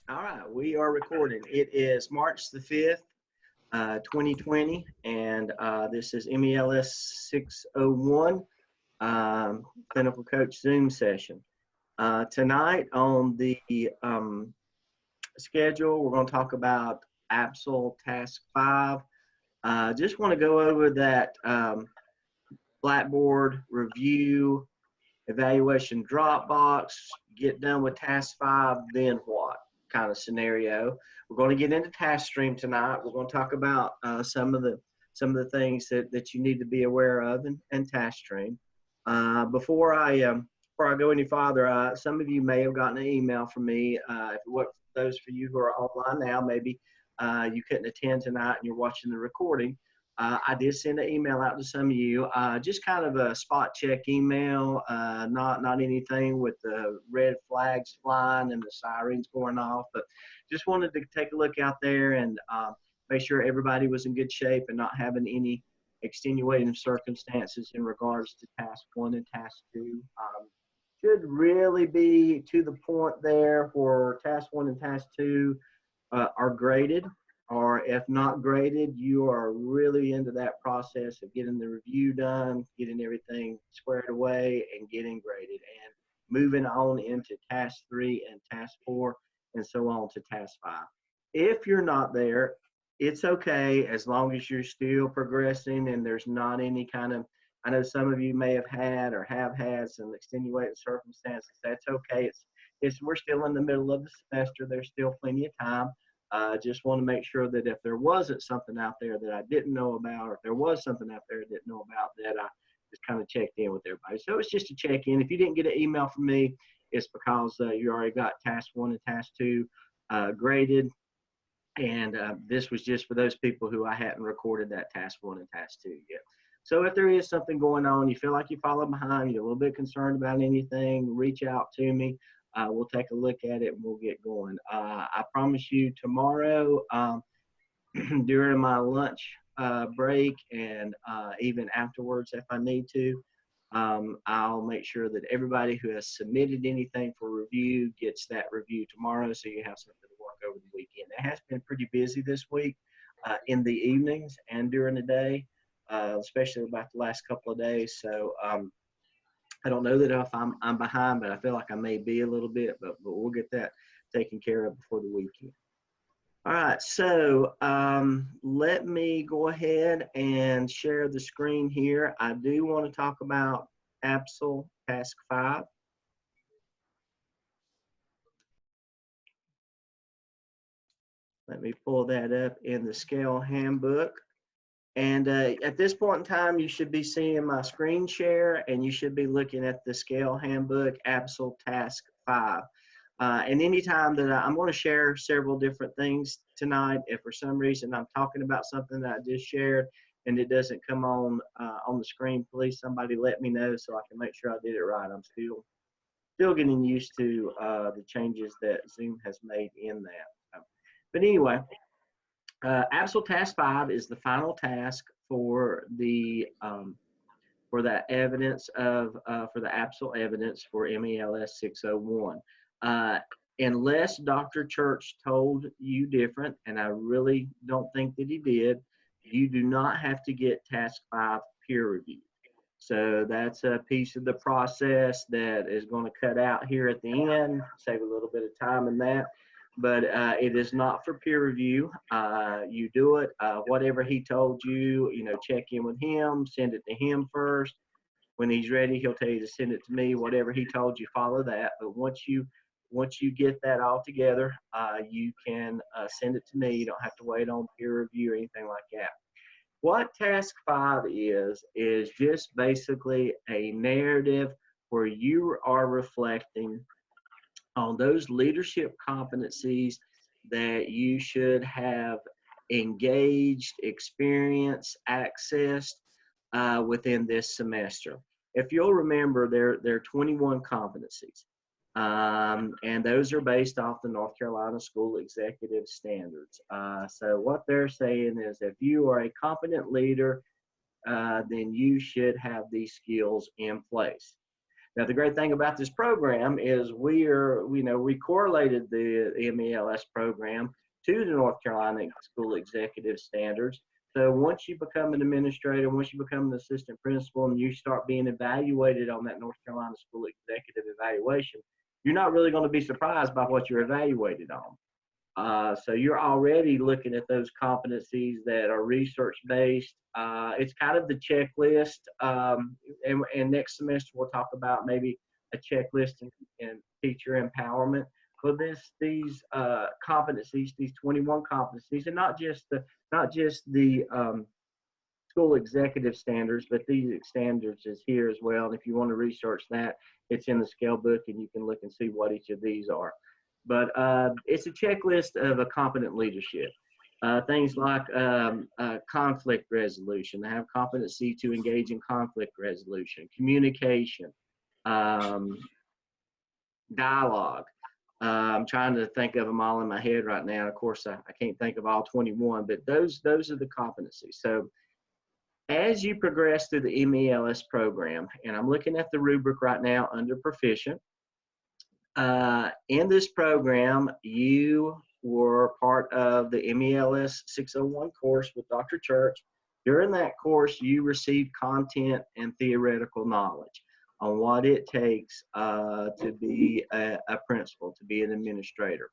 All right, we are recording. It is March the 5th, 2020, and this is MELS 601 Clinical Coach Zoom session. Tonight on the schedule, we're going to talk about APSL Task 5. Just want to go over that Blackboard review, evaluation Dropbox, get done with Task 5, then what kind of scenario. We're going to get into Task Stream tonight. We're going to talk about some of the things that you need to be aware of in Task Stream. Before I go any farther, some of you may have gotten an email from me. What those for you who are online now, maybe you couldn't attend tonight and you're watching the recording. I did send an email out to some of you, just kind of a spot check email, not anything with the red flags flying and the sirens going off, but just wanted to take a look out there and make sure everybody was in good shape and not having any extenuating circumstances in regards to task 1 and task 2. Should really be to the point there where task 1 and task 2 are graded, or if not graded, you are really into that process of getting the review done, getting everything squared away, and getting graded, and moving on into task 3 and task 4, and so on to task 5. If you're not there, it's okay as long as you're still progressing and there's not any kind of, I know some of you may have had or have had some extenuating circumstances. That's okay. We're still in the middle of the semester. There's still plenty of time. Just want to make sure that if there wasn't something out there that I didn't know about, or if there was something out there I didn't know about, that I just kind of checked in with everybody. So it's just a check-in. If you didn't get an email from me, it's because you already got task 1 and task 2 graded. And this was just for those people who I hadn't recorded that task 1 and task 2 yet. So if there is something going on, you feel like you follow behind, you're a little bit concerned about anything, reach out to me. We'll take a look at it and we'll get going. I promise you tomorrow, during my lunch break and even afterwards if I need to, I'll make sure that everybody who has submitted anything for review gets that review tomorrow, so you have something to work over the weekend. It has been pretty busy this week in the evenings and during the day, especially about the last couple of days. So I don't know that if I'm behind, but I feel like I may be a little bit, but we'll get that taken care of before the weekend. All right, so let me go ahead and share the screen here. I do want to talk about APSL Task 5. Let me pull that up in the scale handbook. And at this point in time, you should be seeing my screen share, and you should be looking at the scale handbook, APSL Task 5. And anytime that I'm going to share several different things tonight, if for some reason I'm talking about something that I just shared and it doesn't come on the screen, please somebody let me know so I can make sure I did it right. I'm still getting used to the changes that Zoom has made in that. But anyway, APSL Task 5 is the final task for that evidence for the APSL evidence for MELS 601. Unless Dr. Church told you different, and I really don't think that he did, you do not have to get task 5 peer reviewed. So that's a piece of the process that is going to cut out here at the end, save a little bit of time in that. But it is not for peer review. You do it, whatever he told you, check in with him, send it to him first. When he's ready, he'll tell you to send it to me. Whatever he told you, follow that. But once you get that all together, you can send it to me. You don't have to wait on peer review or anything like that. What task 5 is just basically a narrative where you are reflecting on those leadership competencies that you should have engaged, experienced, accessed within this semester. If you'll remember, there are 21 competencies. And those are based off the North Carolina School Executive Standards. So what they're saying is if you are a competent leader, then you should have these skills in place. Now, the great thing about this program is we correlated the MELS program to the North Carolina School Executive Standards. So once you become an administrator, once you become an assistant principal and you start being evaluated on that North Carolina School Executive evaluation, you're not really going to be surprised by what you're evaluated on. So you're already looking at those competencies that are research-based. It's kind of the checklist, and next semester we'll talk about maybe a checklist in teacher empowerment. But these competencies, these 21 competencies, and not just the school executive standards, but these standards is here as well. And if you want to research that, it's in the scale book, and you can look and see what each of these are. But it's a checklist of a competent leadership. Things like conflict resolution, have competency to engage in conflict resolution, communication, dialogue. I'm trying to think of them all in my head right now. Of course, I can't think of all 21, but those are the competencies. So as you progress through the MELS program, and I'm looking at the rubric right now under proficient, in this program, you were part of the MELS 601 course with Dr. Church. During that course, you received content and theoretical knowledge on what it takes to be a principal, to be an administrator.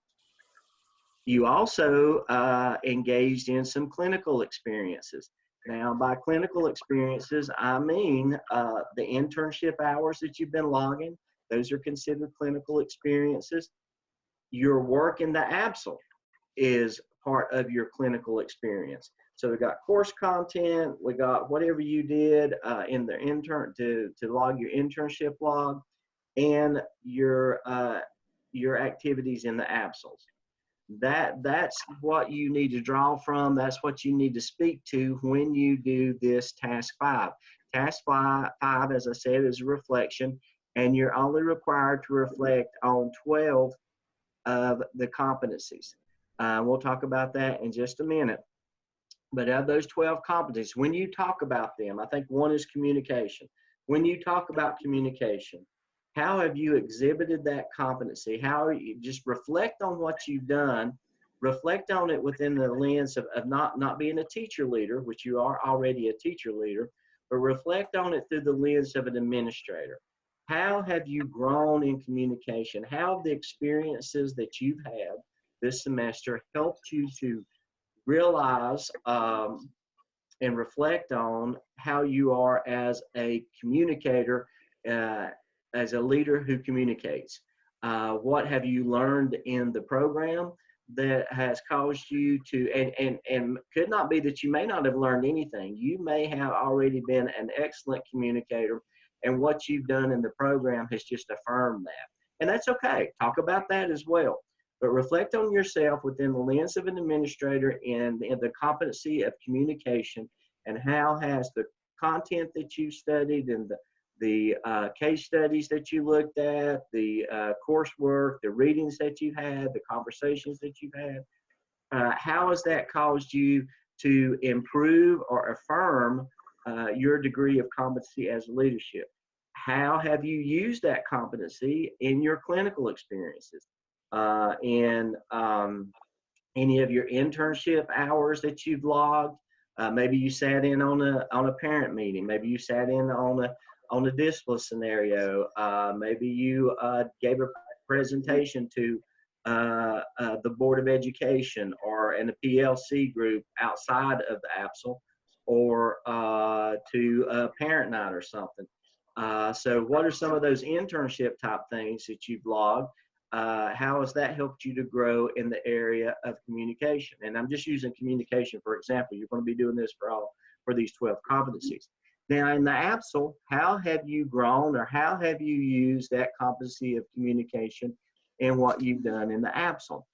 You also engaged in some clinical experiences. Now, by clinical experiences, I mean the internship hours that you've been logging. Those are considered clinical experiences. Your work in the ABSL is part of your clinical experience. So we got course content, we got whatever you did in the intern to log your internship log, and your activities in the ABSLs. That's what you need to draw from. That's what you need to speak to when you do this task 5. Task 5, as I said, is a reflection, and you're only required to reflect on 12 of the competencies. We'll talk about that in just a minute. But of those 12 competencies, when you talk about them, I think one is communication. When you talk about communication, how have you exhibited that competency? How are you, just reflect on what you've done, reflect on it within the lens of not being a teacher leader, which you are already a teacher leader, but reflect on it through the lens of an administrator. How have you grown in communication? How have the experiences that you've had this semester helped you to realize and reflect on how you are as a communicator, as a leader who communicates? What have you learned in the program that has caused you to, and could not be that you may not have learned anything. You may have already been an excellent communicator, and what you've done in the program has just affirmed that. And that's okay. Talk about that as well. But reflect on yourself within the lens of an administrator and the competency of communication, and how has the content that you studied and the case studies that you looked at, the coursework, the readings that you had, the conversations that you've had, how has that caused you to improve or affirm your degree of competency as leadership? How have you used that competency in your clinical experiences? In any of your internship hours that you've logged? Maybe you sat in on a parent meeting. Maybe you sat in on a discipline scenario. Maybe you gave a presentation to the Board of Education or in a PLC group outside of the ABSL, or to a parent night or something. So what are some of those internship type things that you've logged? How has that helped you to grow in the area of communication? And I'm just using communication for example. You're going to be doing this for these 12 competencies. Now in the ABSL, how have you grown, or how have you used that competency of communication in what you've done in the ABSL?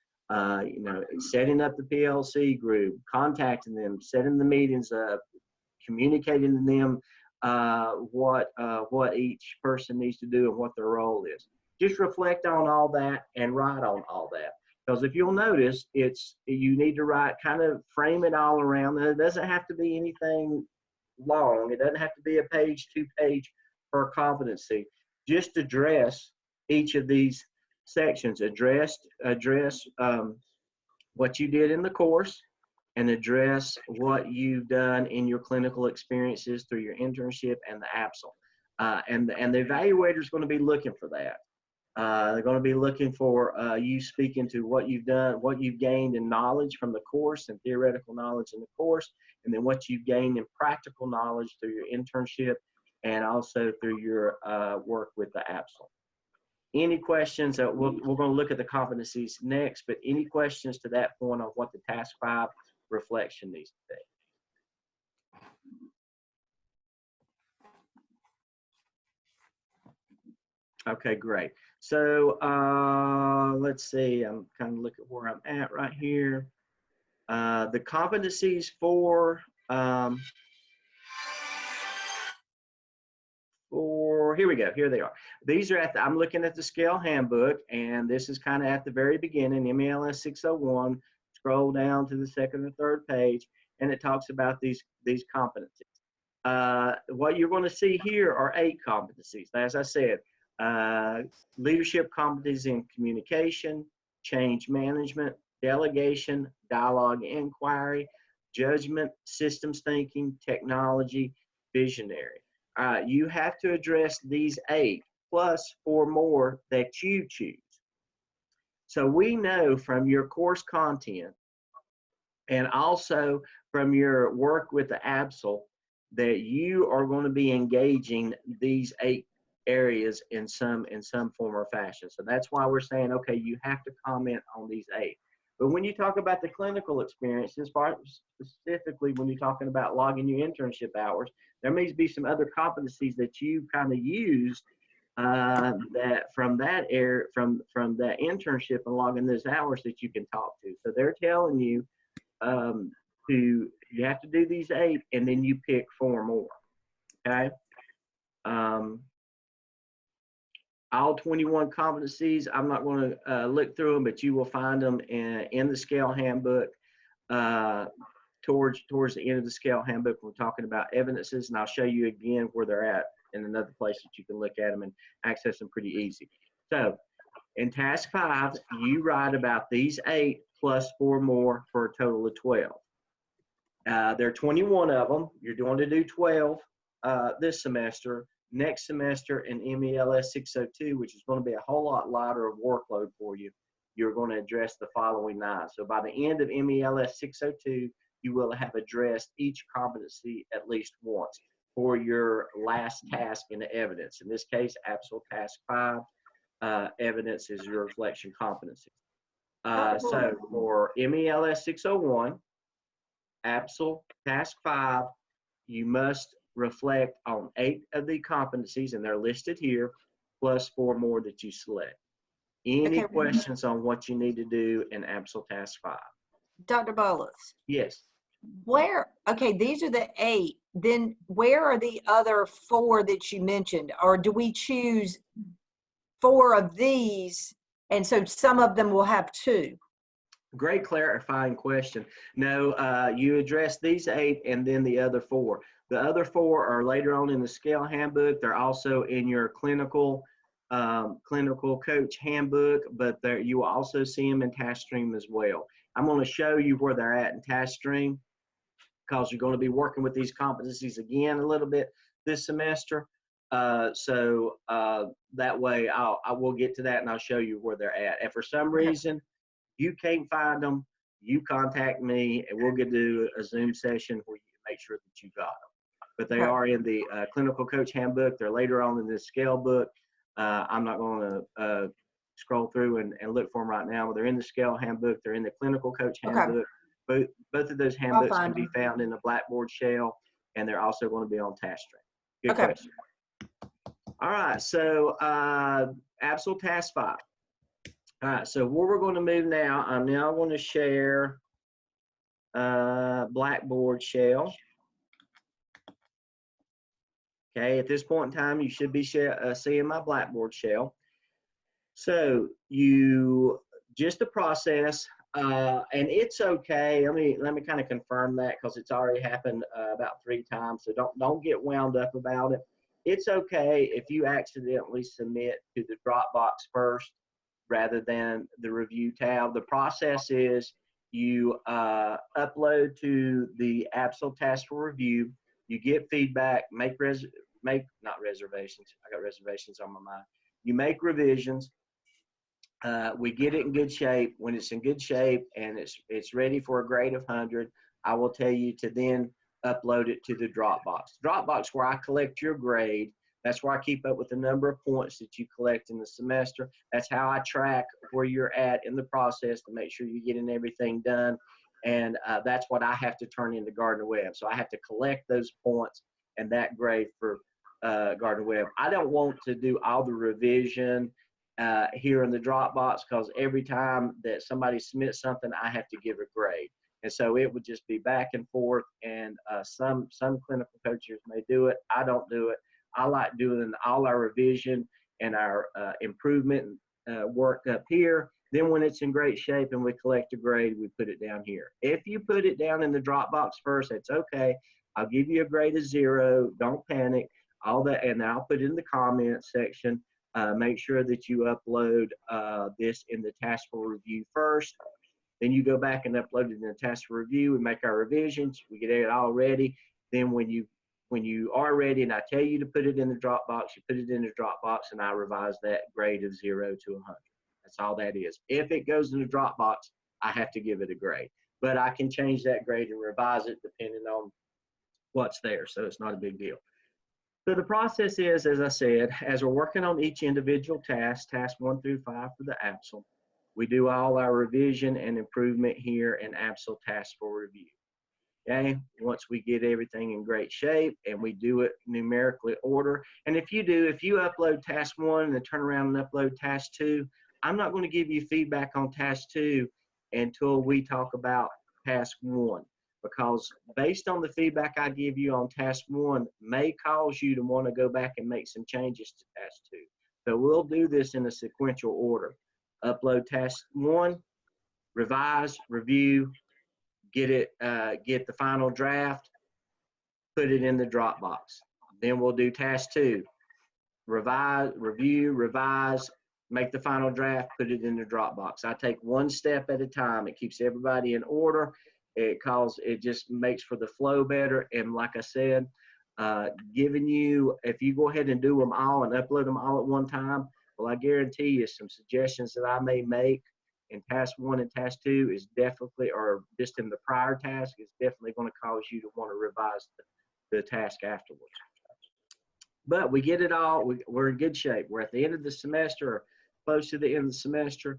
Setting up the PLC group, contacting them, setting the meetings up, communicating to them what each person needs to do and what their role is. Just reflect on all that and write on all that. Because if you'll notice, you need to write, kind of frame it all around. It doesn't have to be anything long. It doesn't have to be a page, 2 page per competency. just address each of these sections. Address what you did in the course, and address what you've done in your clinical experiences through your internship and the APSL. And the evaluator is going to be looking for that. They're going to be looking for you speaking to what you've done, what you've gained in knowledge from the course and theoretical knowledge in the course, and then what you've gained in practical knowledge through your internship and also through your work with the APSL. Any questions? We're going to look at the competencies next, but any questions to that point on what the task 5 reflection needs to be? Okay, great. So let's see, I'm kind of looking at where I'm at right here. The competencies for here we go, here they are. These are I'm looking at the scale handbook, and this is kind of at the very beginning, MELS 601. Scroll down to the second or third page, and it talks about these competencies. What you're going to see here are 8 competencies. As I said, leadership competencies in communication, change management, delegation, dialogue, inquiry, judgment, systems thinking, technology, visionary. You have to address these 8 plus 4 more that you choose. So we know from your course content and also from your work with the APSL that you are going to be engaging these 8 areas in some form or fashion. So that's why we're saying, okay, you have to comment on these 8. But when you talk about the clinical experiences, specifically when you're talking about logging your internship hours, there may be some other competencies that you kind of used that from that internship and logging those hours that you can talk to. So they're telling you you have to do these 8, and then you pick 4 more. Okay. All 21 competencies, I'm not going to look through them, but you will find them in the scale handbook towards the end of the scale handbook. We're talking about evidences, and I'll show you again where they're at in another place that you can look at them and access them pretty easy. So in task 5, you write about these 8 plus 4 more for a total of 12. There are 21 of them. You're going to do 12 this semester. Next semester in MELS 602, which is going to be a whole lot lighter of workload for you, you're going to address the following 9. So by the end of MELS 602, you will have addressed each competency at least once for your last task in the evidence. In this case, APSL task 5, evidence is your reflection competency. So for MELS 601, APSL task 5, you must reflect on 8 of the competencies, and they're listed here, plus 4 more that you select. Any questions on what you need to do in APSL task 5? Dr. Bolus. Yes. These are the 8. Then where are the other 4 that you mentioned? Or do we choose 4 of these, and so some of them will have 2? Great clarifying question. No, you address these 8 and then the other 4. The other 4 are later on in the scale handbook. They're also in your clinical coach handbook, but you will also see them in task stream as well. I'm going to show you where they're at in task stream because you're going to be working with these competencies again a little bit this semester. So that way I will get to that and I'll show you where they're at. And for some reason you can't find them, you contact me and we'll get to a Zoom session where you can make sure that you got them. But they are in the clinical coach handbook. They're later on in this scale book. I'm not going to scroll through and look for them right now, but they're in the scale handbook. They're in the clinical coach handbook. Both of those handbooks can be found in the Blackboard shell, and they're also going to be on task stream. Good question. All right, so APSL task 5. All right, so where we're going to move now, I'm now going to share Blackboard shell. Okay, at this point in time, you should be seeing my Blackboard shell. So just the process, and it's okay. Let me kind of confirm that because it's already happened about 3 times. So don't get wound up about it. It's okay if you accidentally submit to the Dropbox first rather than the review tab. The process is you upload to the Absol task for review, you get feedback, not reservations, I got reservations on my mind. You make revisions, we get it in good shape. When it's in good shape and it's ready for a grade of 100, I will tell you to then upload it to the Dropbox. Dropbox, where I collect your grade. That's where I keep up with the number of points that you collect in the semester. That's how I track where you're at in the process to make sure you're getting everything done. And that's what I have to turn into Gardner Webb. So I have to collect those points and that grade for Gardner Webb. I don't want to do all the revision here in the Dropbox, because every time that somebody submits something, I have to give a grade. And so it would just be back and forth. And some clinical coaches may do it. I don't do it. I like doing all our revision and our improvement work up here. Then when it's in great shape and we collect a grade, we put it down here. If you put it down in the Dropbox first, that's okay. I'll give you a grade of 0. Don't panic. All that, and I'll put it in the comments section. Make sure that you upload this in the task for review first. Then you go back and upload it in the task for review. We make our revisions. We get it all ready. Then when you are ready and I tell you to put it in the Dropbox, you put it in the Dropbox and I revise that grade of 0 to 100. That's all that is. If it goes in the Dropbox, I have to give it a grade. But I can change that grade and revise it depending on what's there. So it's not a big deal. So the process is, as I said, as we're working on each individual task, task 1 through 5 for the Absol, we do all our revision and improvement here in Absol task for review. Okay, once we get everything in great shape and we do it numerically order. And if you upload task 1 and then turn around and upload task 2, I'm not going to give you feedback on task 2 until we talk about task 1. Because based on the feedback I give you on task 1 may cause you to want to go back and make some changes to task 2. So we'll do this in a sequential order. Upload task 1, revise, review, get the final draft, put it in the Dropbox. Then we'll do task 2, revise, review, revise, make the final draft, put it in the Dropbox. I take one step at a time. It keeps everybody in order. It just makes for the flow better. And like I said, giving you, if you go ahead and do them all and upload them all at one time, well, I guarantee you some suggestions that I may make in task 1 and task 2 is definitely, or just in the prior task, is definitely going to cause you to want to revise the task afterwards. But we get it all. We're in good shape. We're at the end of the semester, or close to the end of the semester.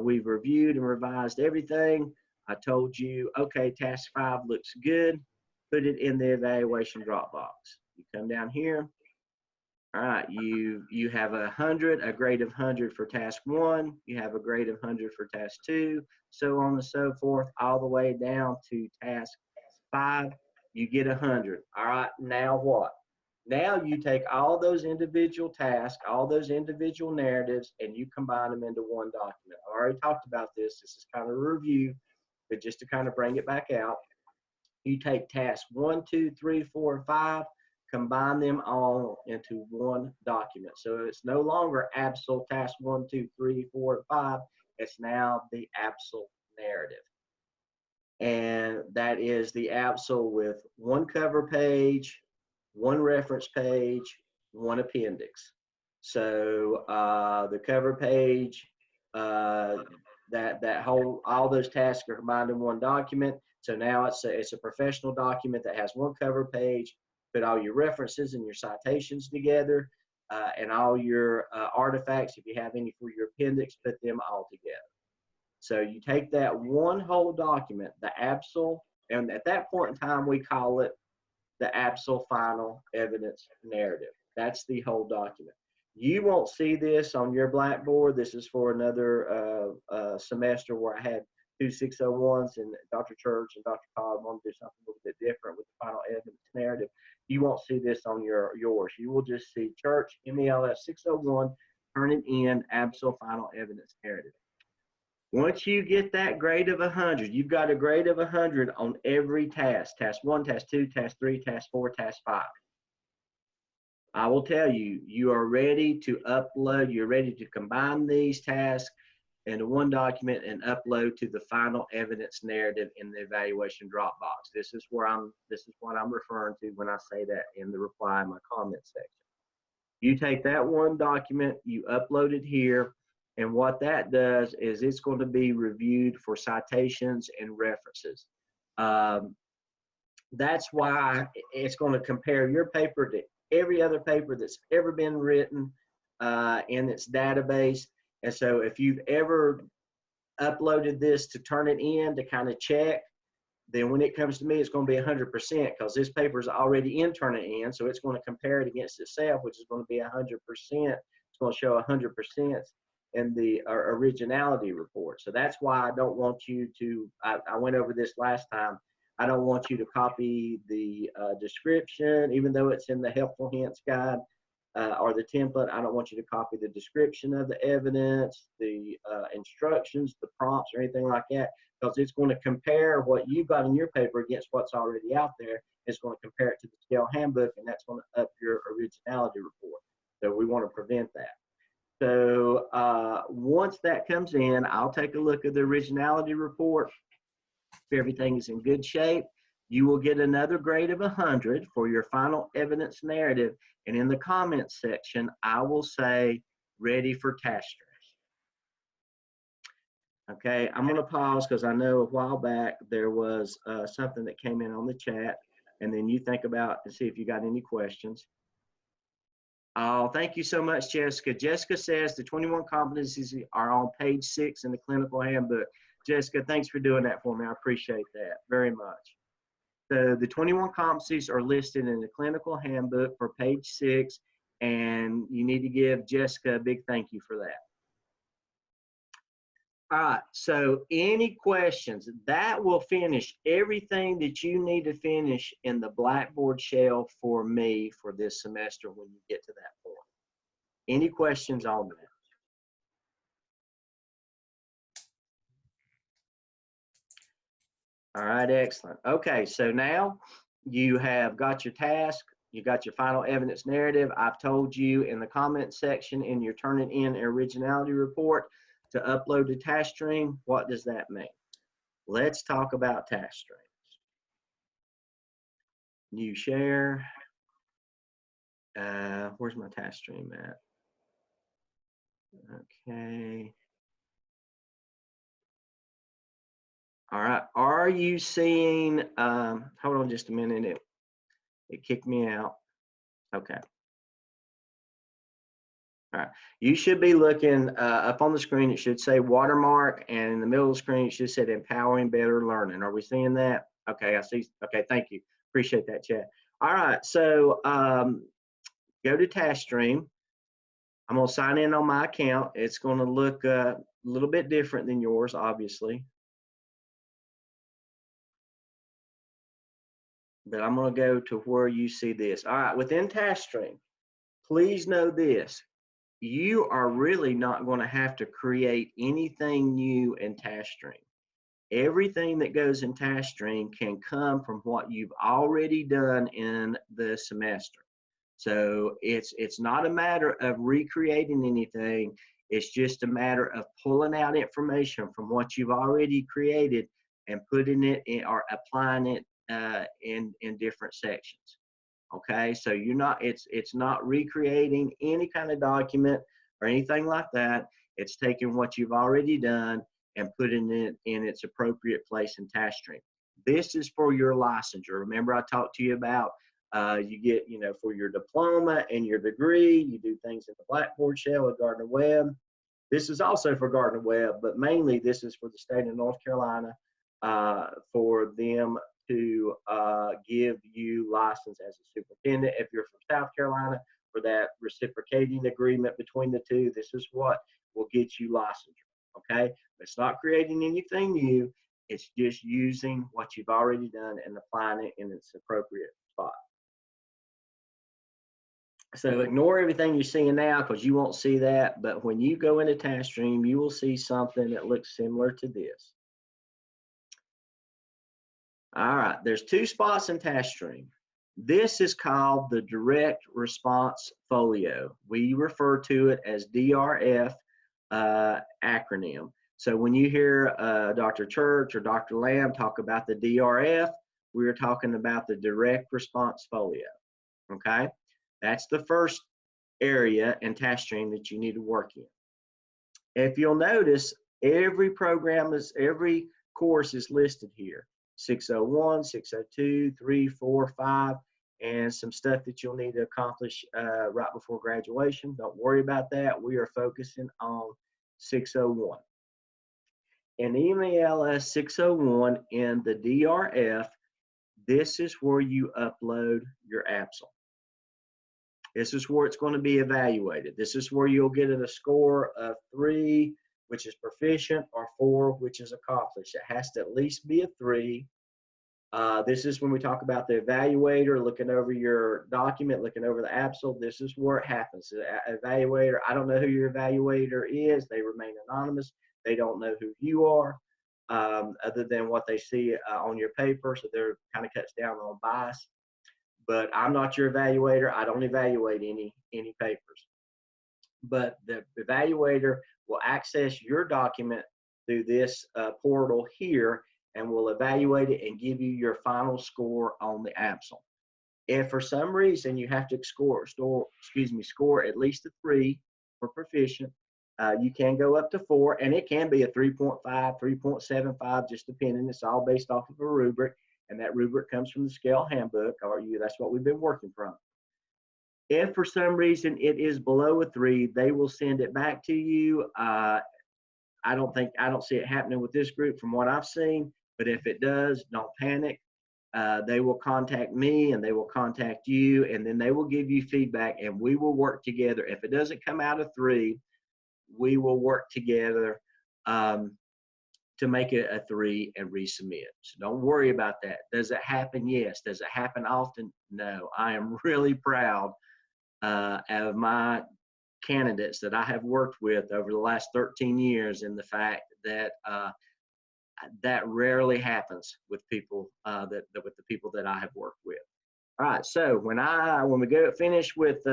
We've reviewed and revised everything. I told you, okay, task 5 looks good. Put it in the evaluation Dropbox. You come down here. All right, you have a grade of 100 for task 1. You have a grade of 100 for task 2, so on and so forth, all the way down to task 5. You get 100. All right, now what? Now you take all those individual tasks, all those individual narratives, and you combine them into one document. I already talked about this. This is kind of a review. But just to kind of bring it back out, you take tasks 1, 2, 3, 4, and 5, combine them all into one document. So it's no longer Absol task 1, 2, 3, 4, and 5. It's now the Absol narrative. And that is the Absol with one cover page, one reference page, one appendix. So the cover page, all those tasks are combined in one document. So now it's a professional document that has one cover page. Put all your references and your citations together, and all your artifacts, if you have any for your appendix, put them all together. So you take that one whole document, the Absol, and at that point in time, we call it the Absol Final Evidence Narrative. That's the whole document. You won't see this on your Blackboard. This is for another semester where I had 2 601s, and Dr. Church and Dr. Todd want to do something a little bit different with the Final Evidence Narrative. You won't see this on yours. You will just see Church, MELS 601, turning in Absol Final Evidence Narrative. Once you get that grade of 100, you've got a grade of 100 on every task. Task 1, task 2, task 3, task 4, task 5. I will tell you, you are ready to upload, you're ready to combine these tasks into one document and upload to the final evidence narrative in the evaluation Dropbox. This is what I'm referring to when I say that in the reply in my comment section. You take that one document, you upload it here, and what that does is it's going to be reviewed for citations and references. That's why it's going to compare your paper to every other paper that's ever been written in its database. And so if you've ever uploaded this to turn it in to kind of check, then when it comes to me, it's going to be 100% because this paper is already in turn it in. So it's going to compare it against itself, which is going to be 100%. It's going to show 100% in the originality report. So that's why I don't want you to, I went over this last time. I don't want you to copy the description, even though it's in the helpful hints guide or the template. I don't want you to copy the description of the evidence, the instructions, the prompts, or anything like that, because it's going to compare what you've got in your paper against what's already out there. It's going to compare it to the scale handbook, and that's going to up your originality report. So we want to prevent that. So once that comes in, I'll take a look at the originality report. If everything is in good shape, you will get another grade of 100 for your final evidence narrative. And in the comments section, I will say, ready for task stress. Okay, I'm going to pause because I know a while back there was something that came in on the chat, and then you think about and see if you got any questions. Oh, thank you so much, Jessica. Jessica says the 21 competencies are on page 6 in the clinical handbook. Jessica, thanks for doing that for me. I appreciate that very much. So the 21 competencies are listed in the clinical handbook for page 6, and you need to give Jessica a big thank you for that. All right, so any questions? That will finish everything that you need to finish in the Blackboard shell for me for this semester when you get to that point. Any questions on that? All right, excellent. Okay, so now you have got your task, you got your final evidence narrative. I've told you in the comments section in your turn it in originality report to upload the task stream. What does that mean? Let's talk about task streams. New share. Where's my task stream at? Okay. All right. Are you seeing? Hold on just a minute. It kicked me out. Okay. All right. You should be looking up on the screen. It should say watermark, and in the middle of the screen, it should say empowering better learning. Are we seeing that? Okay, I see. Okay, thank you. Appreciate that, chat. All right. So go to task stream. I'm going to sign in on my account. It's going to look a little bit different than yours, obviously. But I'm going to go to where you see this. All right, within task stream, please know this. You are really not going to have to create anything new in task stream. Everything that goes in task stream can come from what you've already done in the semester. So it's not a matter of recreating anything. It's just a matter of pulling out information from what you've already created and putting it in or applying it in different sections. Okay, so it's not recreating any kind of document or anything like that. It's taking what you've already done and putting it in its appropriate place in task stream. This is for your licensure. Remember I talked to you about you get, for your diploma and your degree, you do things in the Blackboard shell with Gardner Webb. This is also for Gardner Webb, but mainly this is for the state of North Carolina for them to give you license as a superintendent. If you're from South Carolina, for that reciprocating agreement between the two, this is what will get you licensure, okay? It's not creating anything new. It's just using what you've already done and applying it in its appropriate spot. So ignore everything you're seeing now because you won't see that, but when you go into task stream, you will see something that looks similar to this. All right, there's two spots in task stream. This is called the direct response folio. We refer to it as DRF acronym. So when you hear Dr. Church or Dr. Lamb talk about the DRF, we are talking about the direct response folio. Okay, that's the first area and task stream that you need to work in. If you'll notice, every course is listed here. 601, 602, 3, 4, 5, and some stuff that you'll need to accomplish right before graduation. Don't worry about that. We are focusing on 601. In MELS 601 in the DRF, this is where you upload your APSL. This is where it's going to be evaluated. This is where you'll get a score of 3, which is proficient, or 4, which is accomplished. It has to at least be a 3. This is when we talk about the evaluator looking over your document, looking over the APSL. This is where it happens. The evaluator, I don't know who your evaluator is. They remain anonymous. They don't know who you are, other than what they see on your paper. So they're kind of cuts down on bias. But I'm not your evaluator. I don't evaluate any papers. But the evaluator will access your document through this portal here, and will evaluate it and give you your final score on the APSL. If for some reason you have to score at least a 3 for proficient, you can go up to 4, and it can be a 3.5, 3.75, just depending. It's all based off of a rubric, and that rubric comes from the scale handbook, that's what we've been working from. If for some reason it is below a 3, they will send it back to you. I don't see it happening with this group from what I've seen, but if it does, don't panic. They will contact me, and they will contact you, and then they will give you feedback, and we will work together. If it doesn't come out of 3, we will work together to make it a 3 and resubmit. So don't worry about that. Does it happen? Yes. Does it happen often? No. I am really proud of my candidates that I have worked with over the last 13 years, in the fact that that rarely happens with people with the people that I have worked with. All right, so when we finish with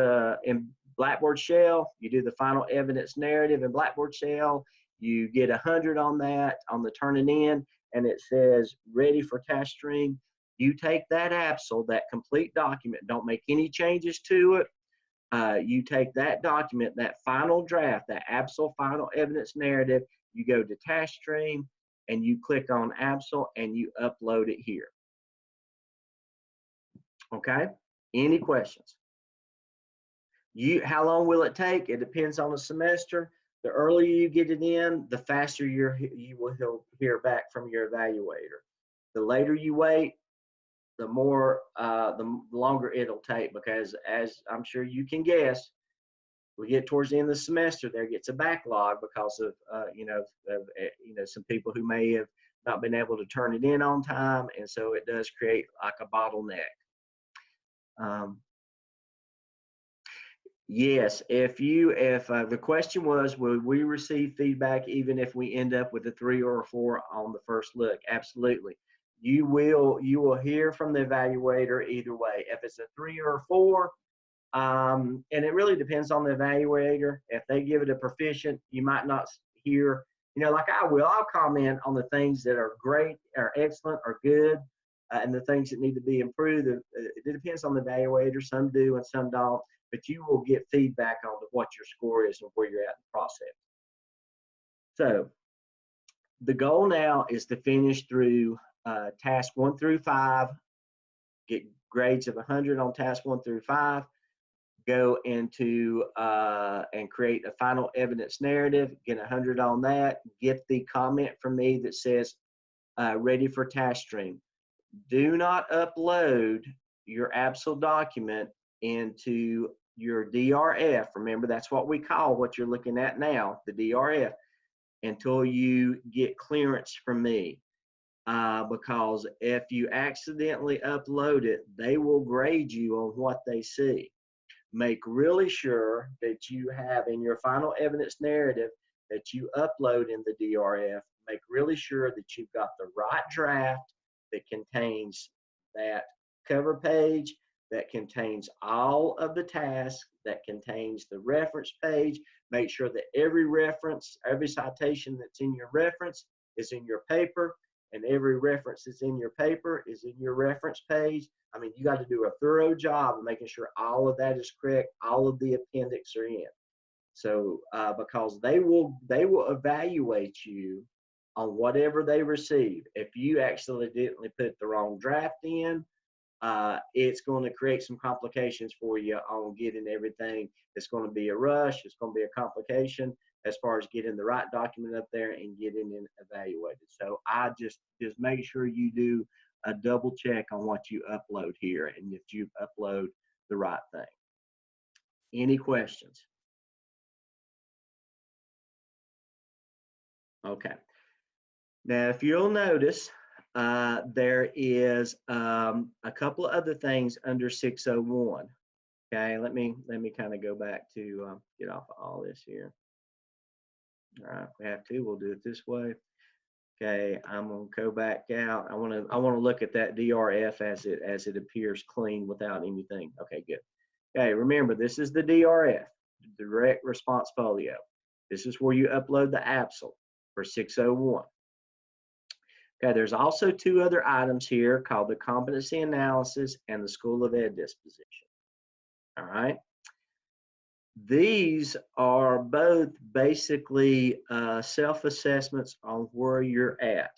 in Blackboard Shell, you do the final evidence narrative in Blackboard Shell. You get 100 on that, on the turning in, and it says ready for task stream. You take that APSL, that complete document, don't make any changes to it. You take that document, that final draft, that APSL final evidence narrative, you go to task stream, and you click on APSL, and you upload it here. Okay? Any questions? How long will it take? It depends on the semester. The earlier you get it in, the faster you will hear back from your evaluator. The later you wait, the longer it'll take, because as I'm sure you can guess, we get towards the end of the semester, there gets a backlog because of some people who may have not been able to turn it in on time, and so it does create like a bottleneck. Yes, if the question was, will we receive feedback even if we end up with a 3 or a 4 on the first look? Absolutely. You will hear from the evaluator either way. If it's a 3 or a 4, and it really depends on the evaluator. If they give it a proficient, you might not hear, like I will. I'll comment on the things that are great, or excellent, or good, and the things that need to be improved. It depends on the evaluator. Some do and some don't, but you will get feedback on what your score is and where you're at in the process. So the goal now is to finish through task 1 through 5, get grades of 100 on task 1 through 5, go into and create a final evidence narrative, get 100 on that, get the comment from me that says ready for task stream. Do not upload your APSL document into your DRF. Remember, that's what we call what you're looking at now, the DRF, until you get clearance from me. Because if you accidentally upload it, they will grade you on what they see. Make really sure that you have in your final evidence narrative that you upload in the DRF, make really sure that you've got the right draft that contains that cover page, that contains all of the tasks, that contains the reference page. Make sure that every reference, every citation that's in your reference is in your paper, and every reference that's in your paper is in your reference page. I mean, you got to do a thorough job of making sure all of that is correct, all of the appendix are in. So because they will evaluate you on whatever they receive. If you accidentally put the wrong draft in, it's going to create some complications for you on getting everything. It's going to be a rush. It's going to be a complication as far as getting the right document up there and getting it evaluated. So I just make sure you do a double check on what you upload here and if you upload the right thing. Any questions? Okay. Now, if you'll notice, there is a couple of other things under 601. Okay, let me kind of go back to get off of all this here. All right, if we have to, we'll do it this way. Okay, I'm gonna go back out. I want to look at that DRF as it appears clean without anything. Okay, good. Okay, remember this is the DRF, direct response folio. This is where you upload the APSL for 601. Okay, there's also two other items here called the competency analysis and the School of Ed disposition. All right. These are both basically self-assessments on where you're at.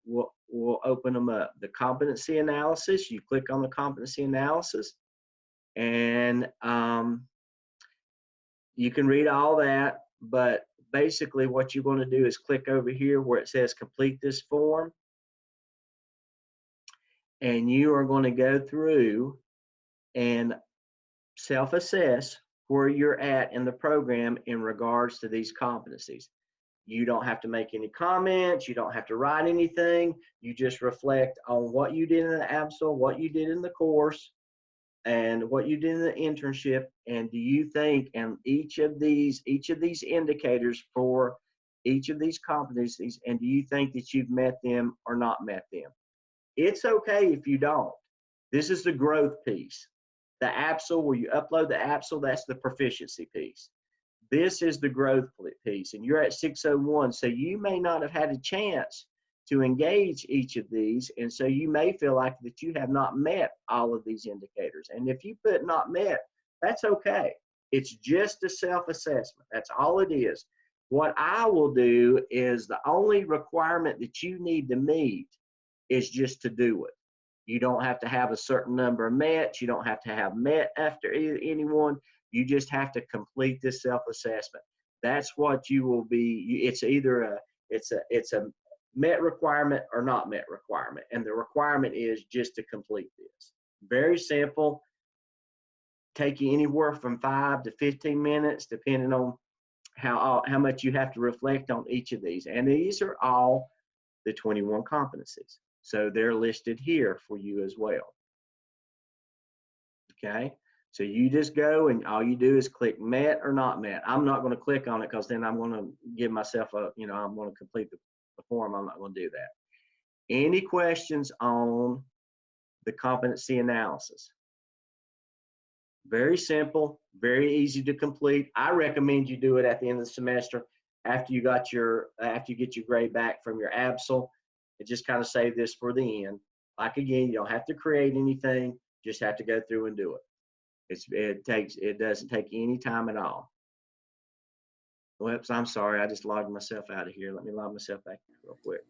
We'll open them up. The competency analysis, you click on the competency analysis, and you can read all that, but basically what you're going to do is click over here where it says complete this form, and you are going to go through and self-assess where you're at in the program in regards to these competencies. You don't have to make any comments. You don't have to write anything. You just reflect on what you did in the APSL, what you did in the course, and what you did in the internship. And do you think, and each of these indicators for each of these competencies, and do you think that you've met them or not met them? It's okay if you don't. This is the growth piece. The APSL, where you upload the APSL, that's the proficiency piece. This is the growth piece, and you're at 601, so you may not have had a chance to engage each of these, and so you may feel like that you have not met all of these indicators. And if you put not met, that's okay. It's just a self-assessment. That's all it is. What I will do is the only requirement that you need to meet is just to do it. You don't have to have a certain number of METs. You don't have to have MET after anyone. You just have to complete this self-assessment. That's what you will be. It's either it's a MET requirement or not MET requirement, and the requirement is just to complete this. Very simple. Take you anywhere from 5 to 15 minutes, depending on how much you have to reflect on each of these. And these are all the 21 competencies. So they're listed here for you as well. Okay, so you just go and all you do is click MET or not MET. I'm not going to click on it because then I'm going to give myself a, I'm going to complete the form. I'm not going to do that. Any questions on the competency analysis? Very simple, very easy to complete. I recommend you do it at the end of the semester after you get your grade back from your APSL. It just kind of save this for the end. Like again, you don't have to create anything, just have to go through and do it. It doesn't take any time at all. Whoops, I'm sorry, I just logged myself out of here. Let me log myself back in real quick.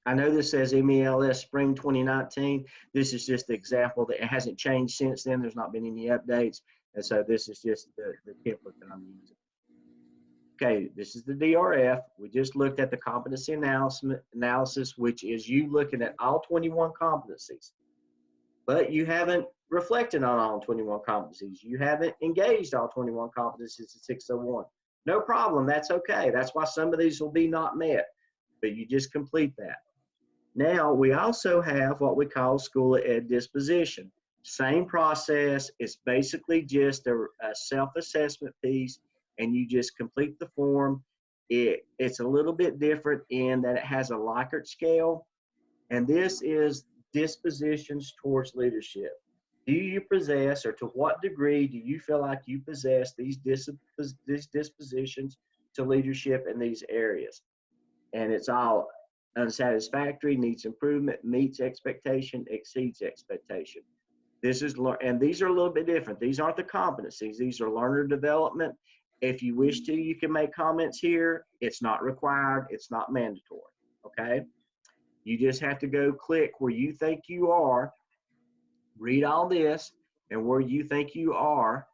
I know this says MELS Spring 2019. This is just the example that it hasn't changed since then. There's not been any updates. And so this is just the template that I'm using. Okay, this is the DRF. We just looked at the competency analysis, which is you looking at all 21 competencies. But you haven't reflected on all 21 competencies. You haven't engaged all 21 competencies at 601. No problem, that's okay. That's why some of these will be not met, but you just complete that. Now, we also have what we call School of Ed disposition. Same process. It's basically just a self-assessment piece, and you just complete the form. It's a little bit different in that it has a Likert scale, and this is dispositions towards leadership. Do you possess, or to what degree do you feel like you possess these dispositions to leadership in these areas? And it's all unsatisfactory, needs improvement, meets expectation, exceeds expectation. This is, and these are a little bit different. These aren't the competencies. These are learner development. If you wish to, you can make comments here. It's not required. It's not mandatory. Okay. You just have to go click where you think you are, read all this, and where you think you are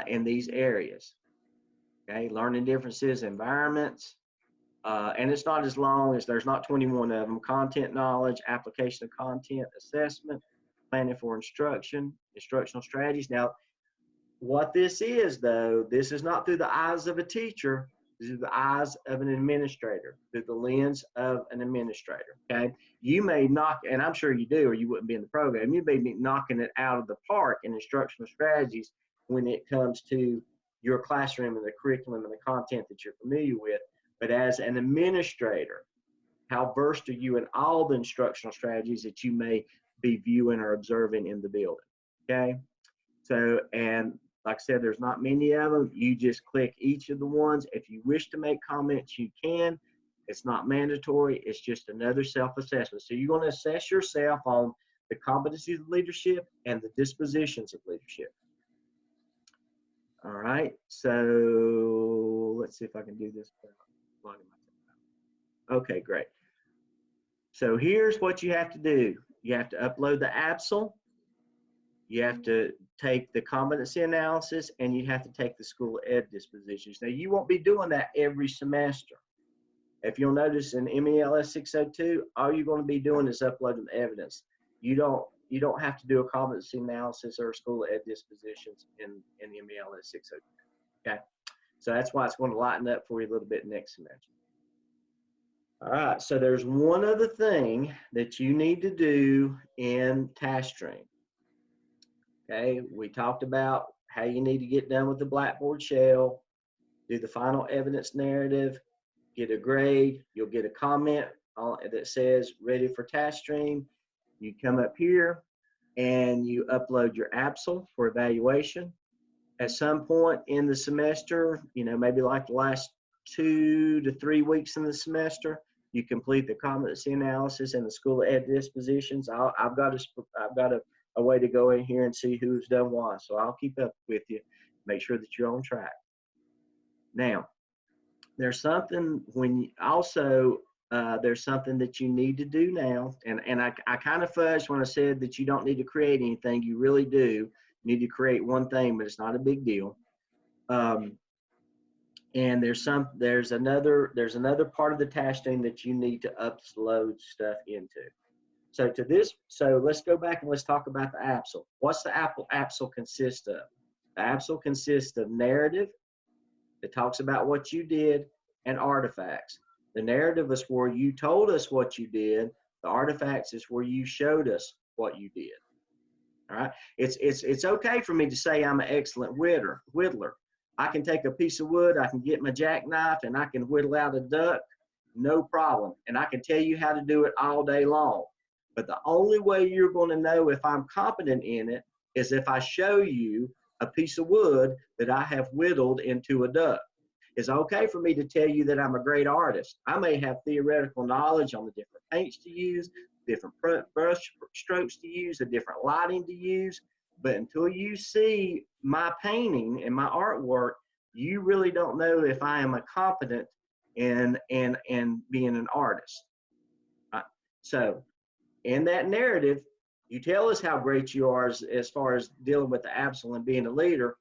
in these areas. Okay. Learning differences, environments. And it's not as long as there's not 21 of them. Content knowledge, application of content, assessment, planning for instruction, instructional strategies. Now, what this is, though, this is not through the eyes of a teacher. This is the eyes of an administrator, through the lens of an administrator. Okay, you may knock, and I'm sure you do, or you wouldn't be in the program. You may be knocking it out of the park in instructional strategies when it comes to your classroom and the curriculum and the content that you're familiar with. But as an administrator, how versed are you in all the instructional strategies that you may be viewing or observing in the building? Okay, so, and like I said, there's not many of them. You just click each of the ones. If you wish to make comments, you can. It's not mandatory. It's just another self-assessment. So you're going to assess yourself on the competencies of leadership and the dispositions of leadership. All right, so let's see if I can do this. Okay, great. So here's what you have to do. You have to upload the ABSL. You have to take the competency analysis, and you have to take the school ed dispositions. Now, you won't be doing that every semester. If you'll notice in MELS 602, all you're going to be doing is uploading the evidence. You don't have to do a competency analysis or school ed dispositions in the MELS 602. Okay, so that's why it's going to lighten up for you a little bit next semester. All right, so there's one other thing that you need to do in TaskStream. Okay, we talked about how you need to get done with the Blackboard shell, do the final evidence narrative, get a grade. You'll get a comment that says ready for TaskStream. You come up here and you upload your ABSL for evaluation. At some point in the semester, maybe like the last 2 to 3 weeks in the semester, you complete the competency analysis and the school ed dispositions. I've got a way to go in here and see who's done what. So I'll keep up with you, make sure that you're on track. Now, there's something there's something that you need to do now. And I kind of fudged when I said that you don't need to create anything. You really do. You need to create one thing, but it's not a big deal. And there's another part of the TaskStream that you need to upload stuff into. So let's go back and let's talk about the ABSL. What's the ABSL consist of? The ABSL consists of narrative that talks about what you did and artifacts. The narrative is where you told us what you did. The artifacts is where you showed us what you did. All right. It's okay for me to say I'm an excellent whittler. I can take a piece of wood, I can get my jackknife, and I can whittle out a duck, no problem. And I can tell you how to do it all day long. But the only way you're going to know if I'm competent in it is if I show you a piece of wood that I have whittled into a duck. It's okay for me to tell you that I'm a great artist. I may have theoretical knowledge on the different paints to use, different brush strokes to use, the different lighting to use. But until you see my painting and my artwork, you really don't know if I am a competent in being an artist. So in that narrative, you tell us how great you are as far as dealing with the ABSL and being a leader,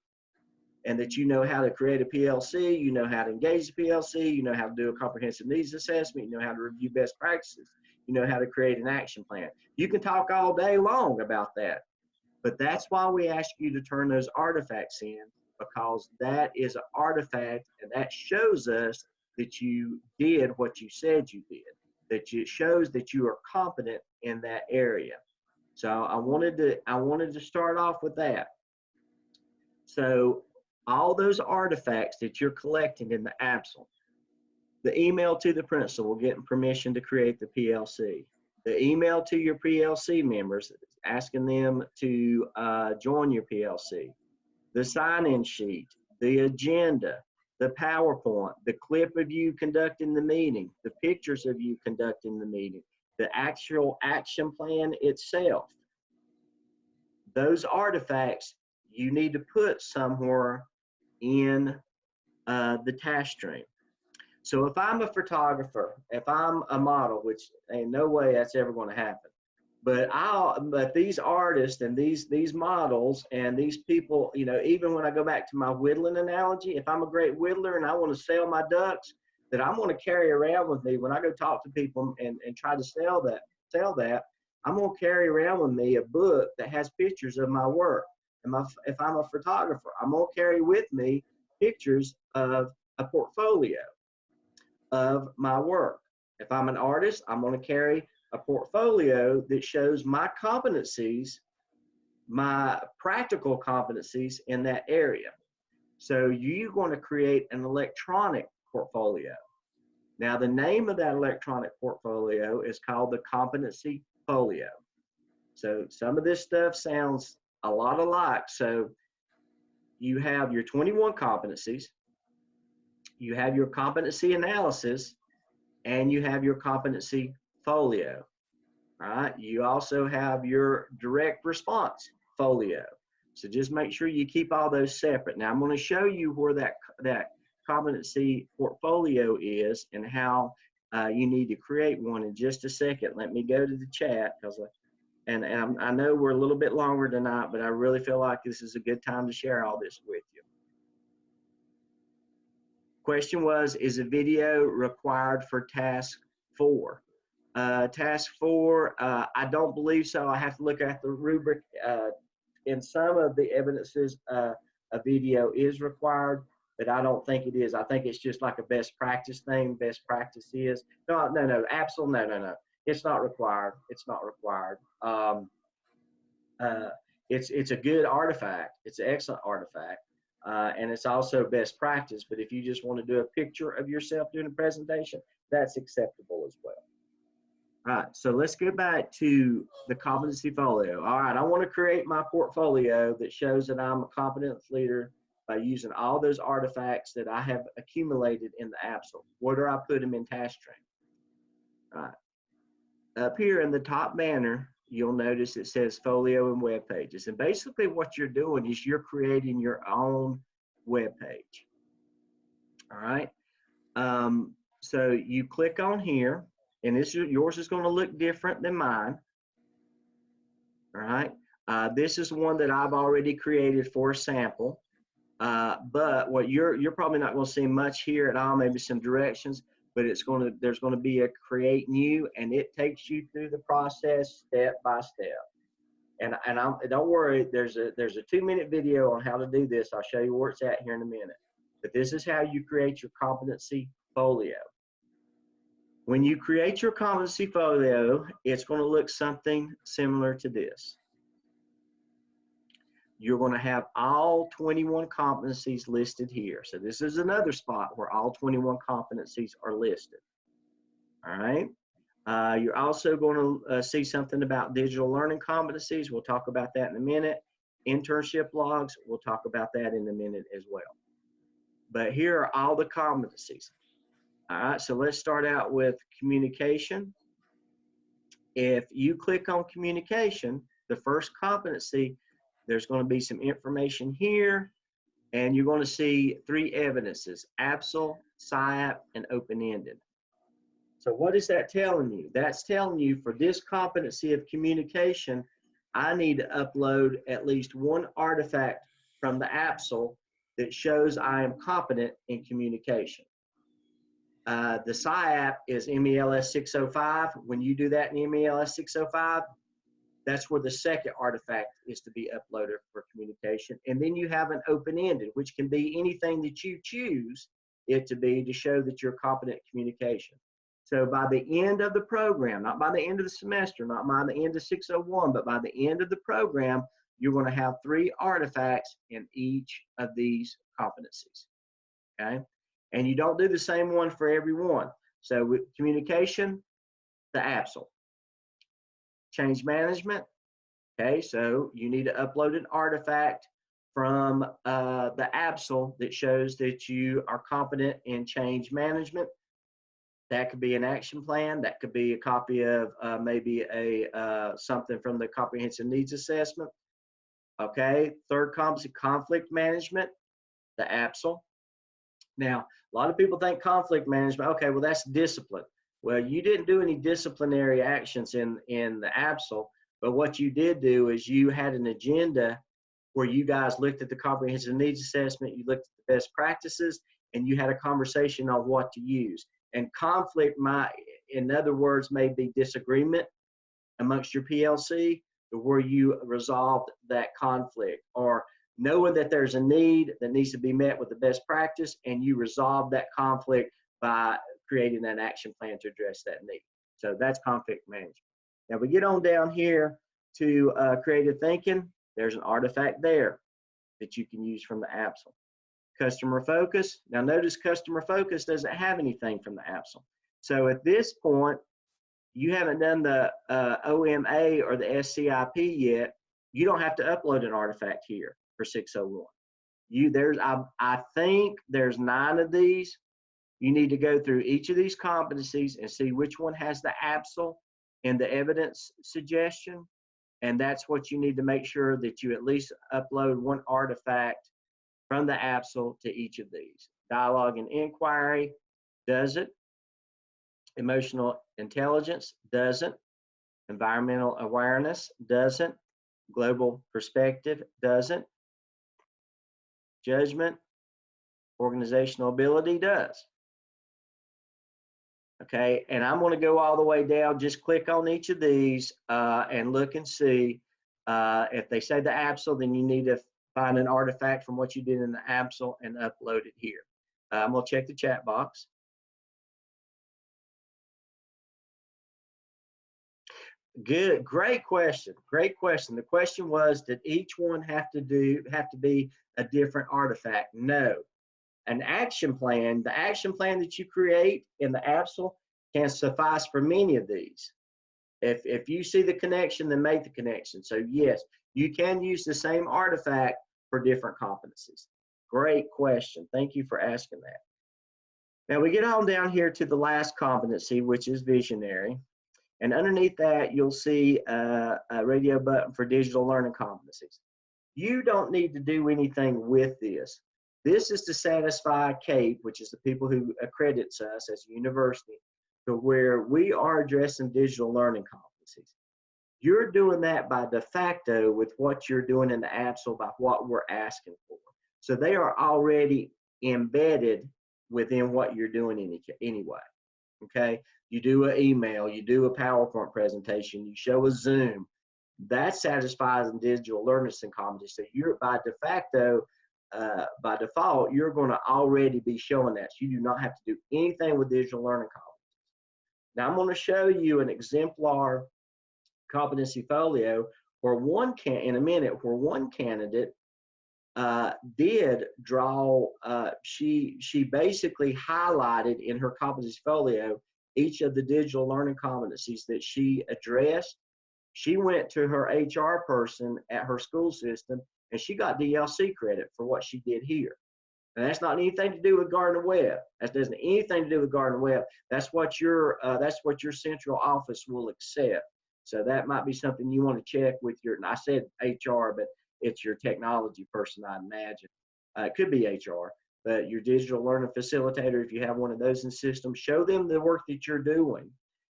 and that you know how to create a PLC, you know how to engage the PLC, you know how to do a comprehensive needs assessment, you know how to review best practices, you know how to create an action plan. You can talk all day long about that. But that's why we ask you to turn those artifacts in, because that is an artifact, and that shows us that you did what you said you did, that it shows that you are competent in that area. So I wanted to start off with that. So all those artifacts that you're collecting in the ABSL, The email to the principal getting permission to create the PLC. The email to your PLC members asking them to join your PLC. The sign-in sheet, the agenda, the PowerPoint, the clip of you conducting the meeting, the pictures of you conducting the meeting, the actual action plan itself. Those artifacts you need to put somewhere in the task stream. So if I'm a photographer, if I'm a model, which ain't no way that's ever going to happen, but these artists and these models and these people, you know, even when I go back to my whittling analogy, if I'm a great whittler and I want to sell my ducks, that I'm going to carry around with me when I go talk to people and try to sell that, I'm going to carry around with me a book that has pictures of my work. And if I'm a photographer, I'm going to carry with me pictures of a portfolio of my work. If I'm an artist, I'm going to carry a portfolio that shows my competencies, my practical competencies in that area. So you're going to create an electronic portfolio. Now, the name of that electronic portfolio is called the competency folio. So some of this stuff sounds a lot alike. So you have your 21 competencies, you have your competency analysis, and you have your competency folio. All right. You also have your direct response folio. So just make sure you keep all those separate. Now I'm going to show you where that competency portfolio is and how you need to create one in just a second. Let me go to the chat because I know we're a little bit longer tonight, but I really feel like this is a good time to share all this with you. Question was, is a video required for task 4? Task 4, I don't believe so. I have to look at the rubric. In some of the evidences, a video is required, but I don't think it is. I think it's just like a best practice thing. Best practice is, no, absolutely, no. It's not required. It's not required. It's a good artifact. It's an excellent artifact. And it's also best practice. But if you just want to do a picture of yourself doing a presentation, that's acceptable as well. All right, so let's go back to the competency folio. All right, I want to create my portfolio that shows that I'm a competence leader by using all those artifacts that I have accumulated in the APSL. Where do I put them in task stream? All right. Up here in the top banner, you'll notice it says folio and web pages. And basically what you're doing is you're creating your own web page. All right. So you click on here, and yours is going to look different than mine. All right. This is one that I've already created for a sample. But what you're probably not going to see much here at all, maybe some directions, but there's going to be a create new, and it takes you through the process step by step. And don't worry, there's a 2-minute video on how to do this. I'll show you where it's at here in a minute. But this is how you create your competency folio. When you create your competency folio, it's going to look something similar to this. You're going to have all 21 competencies listed here. So this is another spot where all 21 competencies are listed. All right. You're also going to see something about digital learning competencies. We'll talk about that in a minute. Internship logs, we'll talk about that in a minute as well. But here are all the competencies. All right, so let's start out with communication. If you click on communication, the first competency, there's going to be some information here, and you're going to see 3 evidences: APSL, SIAP, and open-ended. So what is that telling you? That's telling you for this competency of communication, I need to upload at least 1 artifact from the APSL that shows I am competent in communication. The SIAP is MELS 605. When you do that in MELS 605, that's where the second artifact is to be uploaded for communication. And then you have an open-ended, which can be anything that you choose it to be to show that you're competent in communication. So by the end of the program, not by the end of the semester, not by the end of 601, but by the end of the program, you're going to have 3 artifacts in each of these competencies. Okay? And you don't do the same one for everyone. So with communication, the APSL. Change management, okay, so you need to upload an artifact from the APSL that shows that you are competent in change management. That could be an action plan. That could be a copy of maybe something from the comprehensive needs assessment. Okay, third competency, conflict management, the APSL. Now, a lot of people think conflict management, okay, well, that's discipline. Well, you didn't do any disciplinary actions in the APSL, but what you did do is you had an agenda where you guys looked at the comprehensive needs assessment, you looked at the best practices, and you had a conversation on what to use. And conflict might, in other words, may be disagreement amongst your PLC, where you resolved that conflict, or knowing that there's a need that needs to be met with the best practice, and you resolve that conflict by creating an action plan to address that need. So that's conflict management. Now we get on down here to creative thinking. There's an artifact there that you can use from the APSL. Customer focus. Now notice customer focus doesn't have anything from the APSL. So at this point, you haven't done the OMA or the SCIP yet. You don't have to upload an artifact here for 601. I think there's 9 of these. You need to go through each of these competencies and see which one has the APSL and the evidence suggestion. And that's what you need to make sure that you at least upload one artifact from the APSL to each of these. Dialogue and inquiry doesn't. Emotional intelligence doesn't. Environmental awareness doesn't. Global perspective doesn't. Judgment, organizational ability does. Okay, and I'm going to go all the way down. Just click on each of these and look and see. If they say the APSL, then you need to find an artifact from what you did in the APSL and upload it here. I'm going to check the chat box. Good, great question. Great question. The question was, did each one have to be a different artifact? No. An action plan, the action plan that you create in the APSL can suffice for many of these. If you see the connection, then make the connection. So yes, you can use the same artifact for different competencies. Great question. Thank you for asking that. Now we get on down here to the last competency, which is visionary. And underneath that, you'll see a radio button for digital learning competencies. You don't need to do anything with this. This is to satisfy CAPE, which is the people who accredits us as a university, to where we are addressing digital learning competencies. You're doing that by de facto with what you're doing in the APSL by what we're asking for. So they are already embedded within what you're doing anyway, okay? You do an email, you do a PowerPoint presentation, you show a Zoom. That satisfies in digital learning competencies. So you're by de facto, by default, you're going to already be showing that. So you do not have to do anything with digital learning competencies. Now I'm going to show you an exemplar competency folio where in a minute, where one candidate did draw, she basically highlighted in her competency folio each of the digital learning competencies that she addressed. She went to her HR person at her school system and she got DLC credit for what she did here. And that's not anything to do with Gardner Webb. That doesn't anything to do with Gardner Webb. That's what your central office will accept. So that might be something you want to check with your, and I said HR, but it's your technology person, I imagine. It could be HR, but your digital learning facilitator, if you have one of those in system, show them the work that you're doing.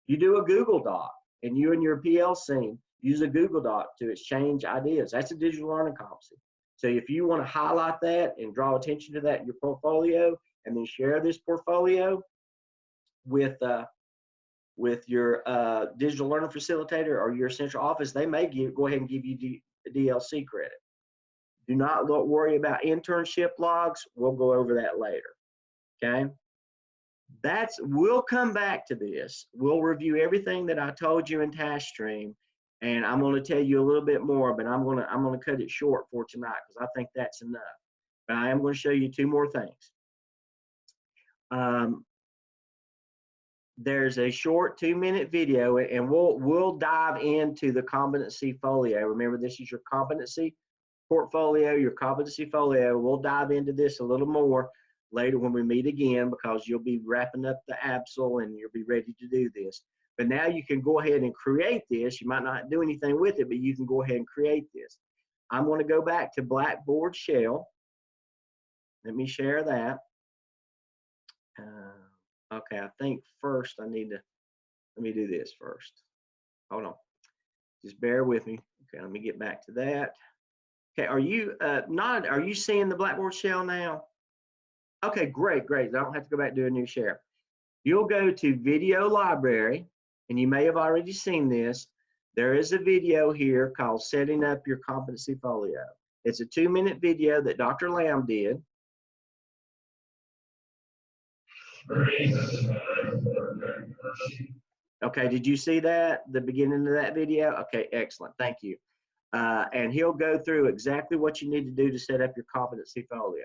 You do a Google Doc, and you and your PLC use a Google Doc to exchange ideas. That's a digital learning competency. So if you want to highlight that and draw attention to that in your portfolio, and then share this portfolio with your digital learning facilitator or your central office, they may go ahead and give you DLC credit. Do not worry about internship logs. We'll go over that later, okay? We'll come back to this. We'll review everything that I told you in Task Stream, and I'm going to tell you a little bit more, but I'm going to cut it short for tonight because I think that's enough. But I am going to show you 2 more things. Um, there's a short 2-minute video, and we'll dive into the competency folio. Remember, this is your competency portfolio, your competency folio. We'll dive into this a little more later when we meet again, because you'll be wrapping up the ABSL and you'll be ready to do this. But now you can go ahead and create this. You might not do anything with it, but you can go ahead and create this. I'm going to go back to Blackboard Shell. Let me share that. Okay, I think first I need to, let me do this first. Hold on. Just bear with me. Okay, let me get back to that. Okay, are you are you seeing the Blackboard Shell now? Okay, great, great. I don't have to go back and do a new share. You'll go to Video Library, and you may have already seen this. There is a video here called Setting Up Your Competency Folio. It's a 2-minute video that Dr. Lamb did. Okay, did you see that, the beginning of that video? Okay, excellent, thank you. And he'll go through exactly what you need to do to set up your competency folio.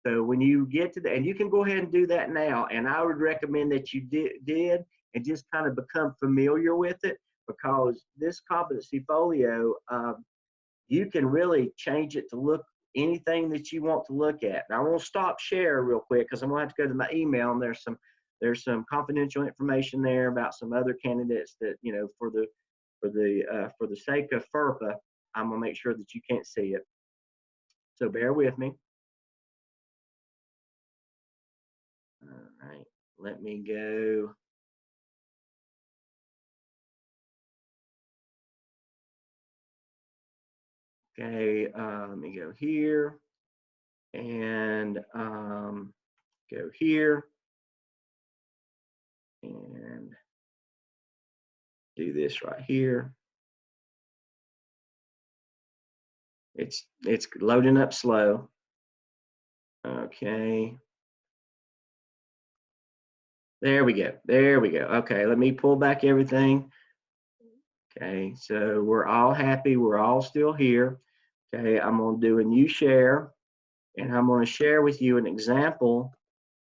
So when you get to and you can go ahead and do that now, and I would recommend that you did and just kind of become familiar with it, because this competency folio, you can really change it to look anything that you want to look at. Now, I want to stop share real quick because I'm going to have to go to my email, and there's some confidential information there about some other candidates that, you know, for the sake of FERPA, I'm going to make sure that you can't see it. So bear with me. All right, let me go. Okay, let me go here and go here and do this right here. It's loading up slow. Okay. There we go. There we go. Okay, let me pull back everything. Okay, so we're all happy. We're all still here. Okay, I'm going to do a new share, and I'm going to share with you an example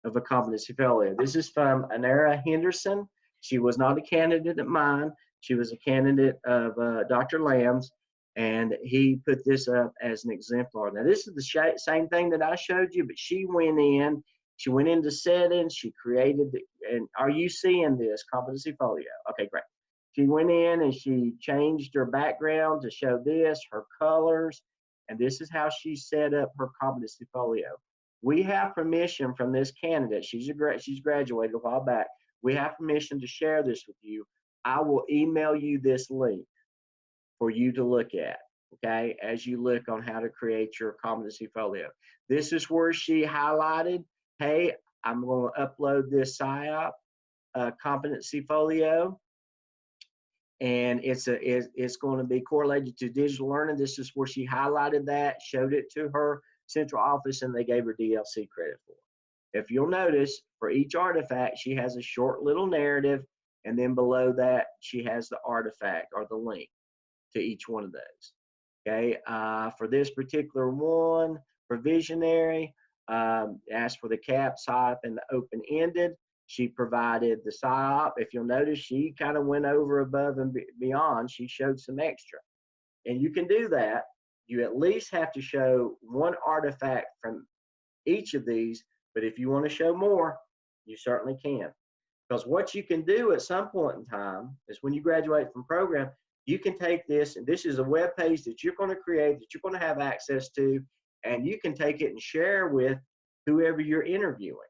of a competency folio. This is from Anara Henderson. She was not a candidate of mine. She was a candidate of Dr. Lamb's, and he put this up as an exemplar. Now, this is the same thing that I showed you, but she went into settings, she created and are you seeing this competency folio? Okay, great. She went in and she changed her background to show this, her colors, and this is how she set up her competency folio. We have permission from this candidate. She's graduated a while back. We have permission to share this with you. I will email you this link for you to look at, okay, as you look on how to create your competency folio. This is where she highlighted, hey, I'm going to upload this PSYOP competency folio, and it's going to be correlated to digital learning. This is where she highlighted that, showed it to her central office, and they gave her DLC credit for it. If you'll notice, for each artifact, she has a short little narrative, and then below that, she has the artifact or the link to each one of those. Okay, for this particular one, for visionary, asked for the cap, PSYOP, and the open-ended. She provided the PSYOP. If you'll notice, she kind of went over above and beyond. She showed some extra. And you can do that. You at least have to show one artifact from each of these, but if you want to show more, you certainly can. Because what you can do at some point in time is when you graduate from program, you can take this, and this is a web page that you're going to create, that you're going to have access to, and you can take it and share with whoever you're interviewing.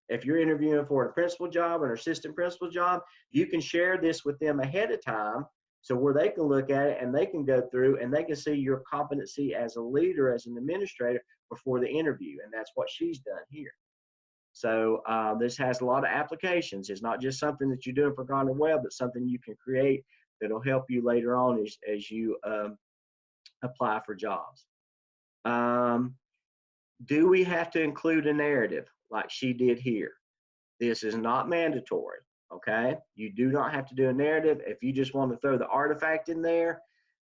If you're interviewing for a principal job or an assistant principal job, you can share this with them ahead of time, so where they can look at it and they can go through and they can see your competency as a leader, as an administrator before the interview. And that's what she's done here. So this has a lot of applications. It's not just something that you're doing for Garner Web, but something you can create that'll help you later on as you apply for jobs. Do we have to include a narrative like she did here? This is not mandatory, okay? You do not have to do a narrative. If you just want to throw the artifact in there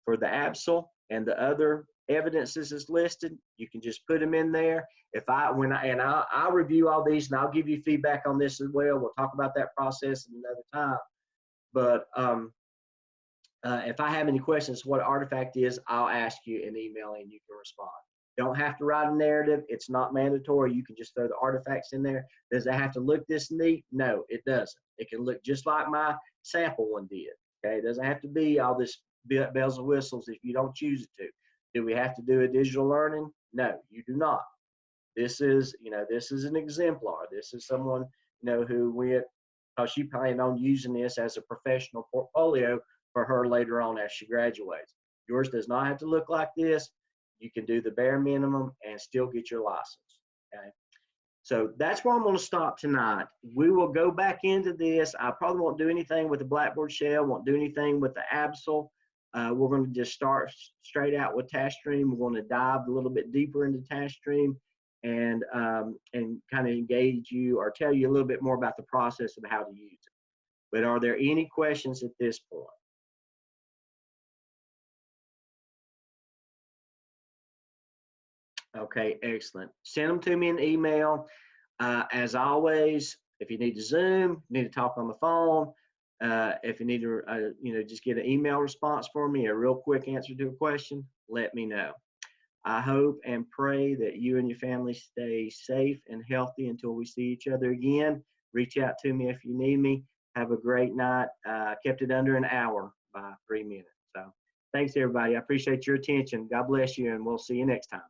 for the ABSL and the other evidences is listed, you can just put them in there. I'll review all these and I'll give you feedback on this as well. We'll talk about that process in another time. But if I have any questions, what artifact is, I'll ask you in email and you can respond. Don't have to write a narrative. It's not mandatory. You can just throw the artifacts in there. Does it have to look this neat? No, it doesn't. It can look just like my sample one did. Okay, it doesn't have to be all this bells and whistles if you don't choose it to. Do we have to do a digital learning? No, you do not. This is, this is an exemplar. This is someone, who went, because she planned on using this as a professional portfolio for her later on as she graduates. Yours does not have to look like this. You can do the bare minimum and still get your license. Okay. So that's where I'm going to stop tonight. We will go back into this. I probably won't do anything with the Blackboard shell, won't do anything with the Absol. We're going to just start straight out with TaskStream. We're going to dive a little bit deeper into TaskStream and kind of engage you or tell you a little bit more about the process of how to use it. But are there any questions at this point? Okay, excellent. Send them to me in email. As always, if you need to Zoom, you need to talk on the phone, if you need to, just get an email response for me, a real quick answer to a question, let me know. I hope and pray that you and your family stay safe and healthy until we see each other again. Reach out to me if you need me. Have a great night. Kept it under an hour by 3 minutes. So thanks, everybody. I appreciate your attention. God bless you, and we'll see you next time.